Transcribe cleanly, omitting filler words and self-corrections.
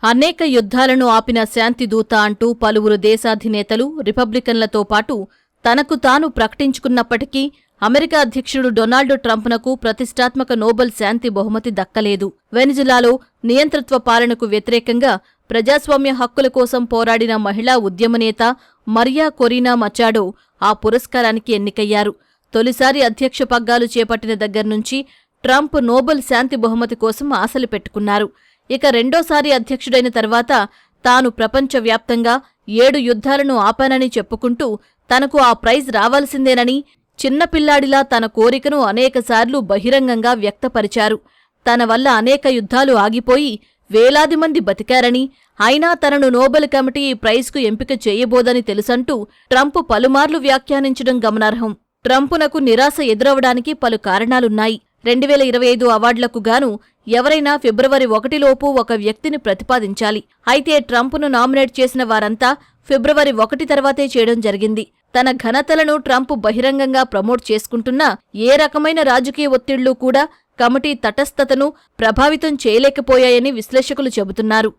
అనేక యుద్ధాలను ఆపిన శాంతిదూత అంటూ పలువురు దేశాధినేతలు రిపబ్లికన్లతో పాటు తనకు తాను ప్రకటించుకున్నప్పటికీ అమెరికా అధ్యక్షుడు డొనాల్డ్ ట్రంప్నకు ప్రతిష్టాత్మక నోబెల్ శాంతి బహుమతి దక్కలేదు. వెనిజులాలో నియంతృత్వ పాలనకు వ్యతిరేకంగా ప్రజాస్వామ్య హక్కుల కోసం పోరాడిన మహిళా ఉద్యమనేత మరియా కొరీనా మచాడో ఆ పురస్కారానికి ఎన్నికయ్యారు. తొలిసారి అధ్యక్ష పగ్గాలు చేపట్టిన దగ్గర్నుంచి ట్రంప్ నోబెల్ శాంతి బహుమతి కోసం ఆశలు పెట్టుకున్నారు. ఇక రెండోసారి అధ్యక్షుడైన తర్వాత తాను ప్రపంచవ్యాప్తంగా 7 యుద్ధాలను ఆపానని చెప్పుకుంటూ తనకు ఆ ప్రైజ్ రావాల్సిందేనని చిన్నపిల్లాడిలా తన కోరికను అనేకసార్లు బహిరంగంగా వ్యక్తపరిచారు. తన వల్ల అనేక యుద్ధాలు ఆగిపోయి వేలాది మంది బతికారని, అయినా తనను నోబెల్ కమిటీ ఈ ప్రైజ్కు ఎంపిక చేయబోదని తెలుసంటూ ట్రంప్ పలుమార్లు వ్యాఖ్యానించడం గమనార్హం. ట్రంపునకు నిరాశ ఎదురవడానికి పలు కారణాలున్నాయి. 2025 అవార్డులకు గాను ఎవరైనా ఫిబ్రవరి 1లోపు ఒక వ్యక్తిని ప్రతిపాదించాలి. అయితే ట్రంప్ను నామినేట్ చేసిన వారంతా ఫిబ్రవరి 1 తర్వాతే చేయడం జరిగింది. తన ఘనతలను ట్రంప్ బహిరంగంగా ప్రమోట్ చేసుకుంటున్నా ఏ రకమైన రాజకీయ ఒత్తిళ్లు కూడా కమిటీ తటస్థతను ప్రభావితం చేయలేకపోయాయని విశ్లేషకులు చెబుతున్నారు.